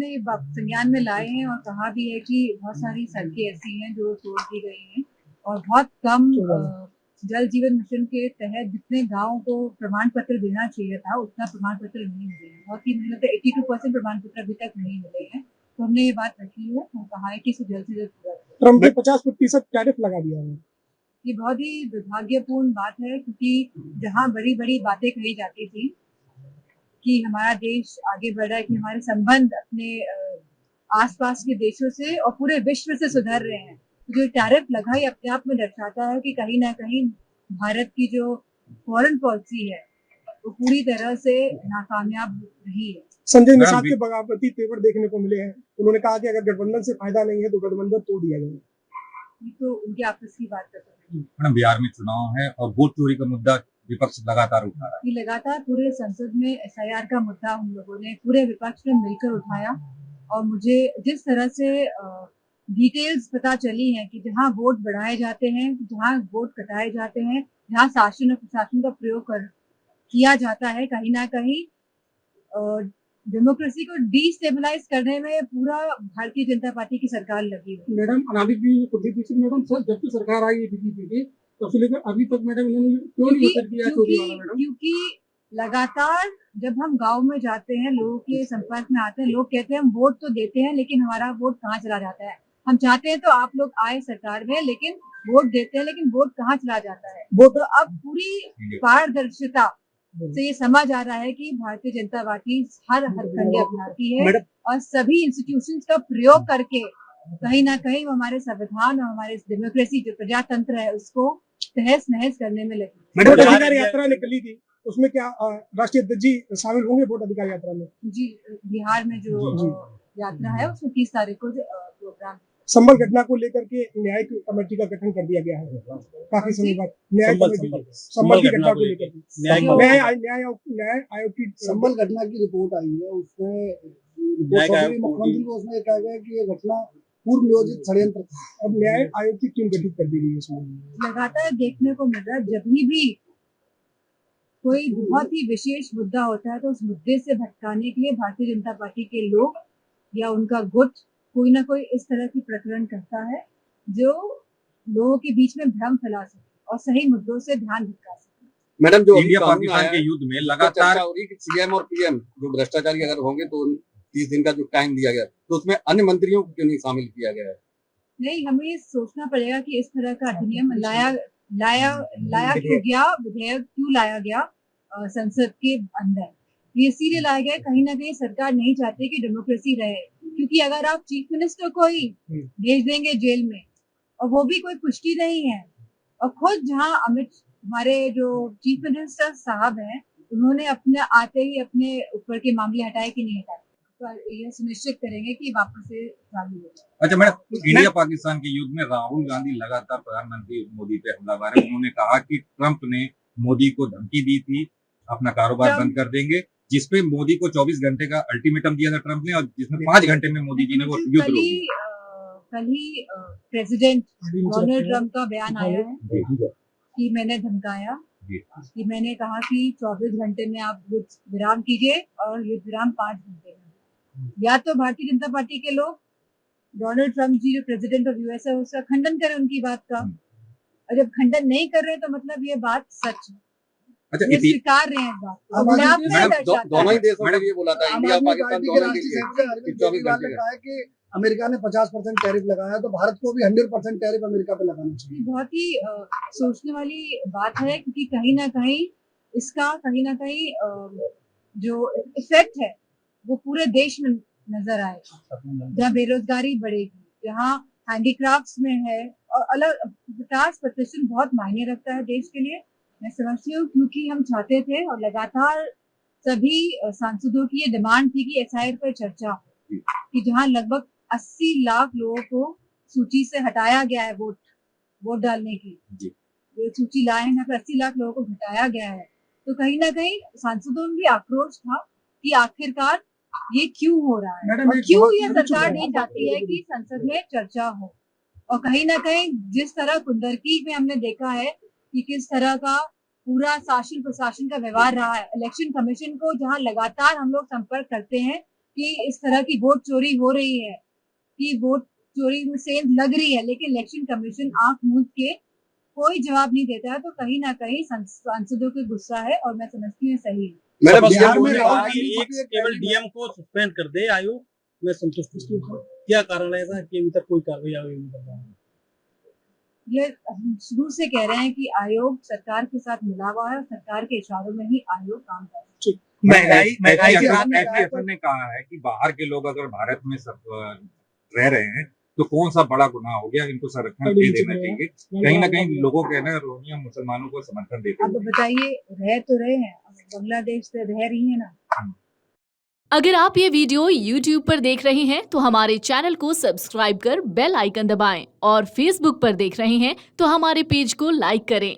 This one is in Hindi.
हमने ये संज्ञान में लाए हैं और कहा भी है कि बहुत सारी सड़कें ऐसी हैं जो तोड़ दी गई हैं और बहुत कम जल जीवन मिशन के तहत जितने गाँव को प्रमाण पत्र देना चाहिए था उतना प्रमाण पत्र नहीं मिले हैं। बहुत ही मतलब 82% प्रमाण पत्र अभी तक नहीं मिले हैं। तो हमने ये बात रखी है और कहा है कि इसे जल्द से जल्द पूरा करें। ट्रम्प ने 50% टैरिफ लगा दिया है। ये बहुत ही दुर्भाग्यपूर्ण बात है क्योंकि जहाँ बड़ी बड़ी बातें कही जाती थी कि हमारा देश आगे बढ़ रहा है, कि हमारे संबंध अपने आसपास के देशों से और पूरे विश्व से सुधर रहे हैं, जो टैरिफ लगा ये अपने आप में दर्शाता है कि कहीं ना कहीं भारत की जो फॉरेन पॉलिसी है वो पूरी तरह से नाकामयाब रही है। संजय निषाद के बगावती तेवर देखने को मिले हैं। उन्होंने कहा कि अगर गठबंधन से फायदा नहीं है तो गठबंधन तोड़ दिया जाए। ये तो उनके आपस की बात कर सकते हैं। मैडम, बिहार में चुनाव है और वोट चोरी का मुद्दा विपक्ष लगातार उठा रहा है। ये लगातार पूरे संसद में एसआईआर का मुद्दा हम लोगों ने पूरे विपक्ष ने मिलकर उठाया और मुझे जिस तरह से डिटेल्स पता चली हैं कि जहां वोट बढ़ाए जाते हैं, जहां वोट कटाए जाते हैं, जहां शासन और प्रशासन का प्रयोग किया जाता है, कहीं ना कहीं डेमोक्रेसी को डिस्टेबलाइज करने में पूरा भारतीय जनता पार्टी की सरकार लगी हुई। मैडम मैडम सर जब से सरकार आई है बीजेपी की तो से लेकर अभी तक मैडम इन्होंने क्यों नहीं असर किया चोरी वाला मैडम? क्योंकि लगातार जब हम गांव में जाते हैं, लोगों के संपर्क में आते हैं, लोग कहते हैं हम वोट तो देते हैं लेकिन हमारा वोट कहाँ चला जाता है। हम चाहते हैं तो आप लोग आए सरकार में, लेकिन वोट देते हैं लेकिन वोट कहाँ चला जाता है। वो तो अब पूरी पारदर्शिता से ये समझ आ रहा है कि भारतीय जनता पार्टी हर हथकंडे अपनाती है और सभी इंस्टीट्यूशंस का प्रयोग करके कहीं ना कहीं वो हमारे संविधान और हमारे डेमोक्रेसी जो प्रजातंत्र है उसको तहस नहस करने में लगी। मैडम अधिकार यात्रा निकली थी, उसमें क्या राष्ट्रीय अध्यक्ष जी शामिल होंगे वोट अधिकार यात्रा में? जी, बिहार में जो यात्रा है उसमें 30 तारीख को प्रोग्राम। संबल घटना को लेकर के न्याय कमेटी का गठन कर दिया गया है काफी समय बाद। न्याय कमेटी संबल की घटना को लेकर न्याय आयोग की संबल घटना की रिपोर्ट आई है, उसमें मुख्यमंत्री को उसमें कहा गया कि ये घटना पूर्व नियोजित षड्यंत्र था। अब न्याय आयोग की टीम गठित कर दी गई है। इसमें लगातार देखने को मिल रहा है जब भी कोई बहुत ही विशेष मुद्दा होता है तो उस मुद्दे से भटकाने के लिए भारतीय जनता पार्टी के लोग या उनका गुट कोई ना कोई इस तरह की प्रकरण करता है जो लोगों के बीच में भ्रम फैला सके और सही मुद्दों से ध्यान भटका सके। मैडम, जो इंडिया पाकिस्तान के युद्ध में लगातार सीएम और पीएम जो भ्रष्टाचारी अगर होंगे तो 30 दिन का जो टाइम दिया गया तो उसमें अन्य मंत्रियों को क्यों नहीं शामिल किया गया है? नहीं, हमें सोचना पड़ेगा कि इस तरह का अधिनियम लाया क्यों गया, विधेयक क्यों लाया गया संसद के अंदर। ये इसीलिए लाया गया, कहीं ना कहीं सरकार नहीं चाहती कि डेमोक्रेसी रहे, क्योंकि अगर आप चीफ मिनिस्टर को ही भेज देंगे जेल में और वो भी कोई पुष्टि नहीं है और खुद जहां हमारे जो चीफ मिनिस्टर साहब हैं उन्होंने अपने आते ही अपने ऊपर के मामले हटाए कि नहीं हटाए, तो यह सुनिश्चित करेंगे कि वापस से चालू हो जाए। अच्छा मैडम, इंडिया पाकिस्तान के युद्ध में राहुल गांधी लगातार प्रधानमंत्री मोदी पे हमलावर है। उन्होंने कहा कि ट्रंप ने मोदी को धमकी दी थी अपना कारोबार बंद कर देंगे, जिसपे मोदी को 24 घंटे का अल्टीमेटम दिया था ट्रंप ने और जिसमें 5 घंटे में मोदी जी ने वो युद्ध रोक दिया। कल ही प्रेसिडेंट डोनाल्ड ट्रंप का बयान आया है कि मैंने धमकाया, कि मैंने कहा कि 24 घंटे में आप युद्ध विराम कीजिए और युद्ध विराम 5 घंटे में। या तो भारतीय जनता पार्टी के लोग डोनाल्ड ट्रंप जी जो प्रेसिडेंट ऑफ यूएस है उसका खंडन करें उनकी बात का, और जब खंडन नहीं कर रहे तो मतलब ये बात सच है। अच्छा, ये स्वीकार रहे हैं बात। दोनों ही देशों ने ये बोला था, इंडिया पाकिस्तान दोनों के लिए 24 घंटे का है कि अमेरिका ने 50% टैरिफ लगाया तो भारत को भी 100% टैरिफ अमेरिका पे लगाना चाहिए। बहुत ही सोचने वाली बात है क्योंकि कहीं ना कहीं इसका जो इफेक्ट है वो पूरे देश में नजर आएगा, जहाँ बेरोजगारी बढ़ेगी, जहाँ हैंडीक्राफ्ट्स में है और अलग 50% बहुत मायने रखता है देश के लिए। मैं समझती हूँ क्योंकि हम चाहते थे और लगातार सभी सांसदों की ये डिमांड थी कि एसआईआर पर चर्चा हो, कि जहाँ लगभग 80 लाख लोगों को सूची से हटाया गया है वोट डालने की, ये सूची लाए हैं, 80 लाख लोगों को हटाया गया है, तो कहीं ना कहीं सांसदों में भी आक्रोश था कि आखिरकार ये क्यों हो रहा है और क्यों ये सरकार नहीं चाहती है कि संसद में चर्चा हो। और कहीं ना कहीं जिस तरह कुंदरकी में हमने देखा है कि किस तरह का पूरा शासन प्रशासन का व्यवहार रहा है, इलेक्शन कमीशन को जहां लगातार हम लोग संपर्क करते हैं कि इस तरह की वोट चोरी हो रही है, कि वोट चोरी में सेंध लग रही है, लेकिन इलेक्शन कमीशन आंख मूंद के कोई जवाब नहीं देता है, तो कहीं ना कहीं सांसदों के गुस्सा है और मैं समझती हूँ सही है। मैडम बिहार में ने राहुल कहा गांधी कि जी एक के केवल पहले- डीएम को सस्पेंड कर दे आयोग, मैं संतुष्ट हूँ। क्या कारण है ऐसा कि अभी तक कोई कार्रवाई आयोग नहीं कर रहा है? ये हम शुरू से कह रहे हैं कि आयोग सरकार के साथ मिला हुआ है, सरकार के इशारों में ही आयोग काम कर रहा है। महंगाई के हाथ में एसपी हसन ने कहा है कि बाहर के लोग अगर भारत में रह रहे हैं तो कौन सा बड़ा गुनाह हो गया, इनको संरक्षण दे देना चाहिए। कहीं ना कहीं लोगों के ना रोहिंग्या मुसलमानों को समर्थन देते अब बताइए, रह तो रहे हैं, अब बांग्लादेश से रह रही है ना। अगर आप ये वीडियो YouTube पर देख रहे हैं तो हमारे चैनल को सब्सक्राइब कर बेल आइकन दबाएं और Facebook पर देख रहे हैं तो हमारे पेज को लाइक करें।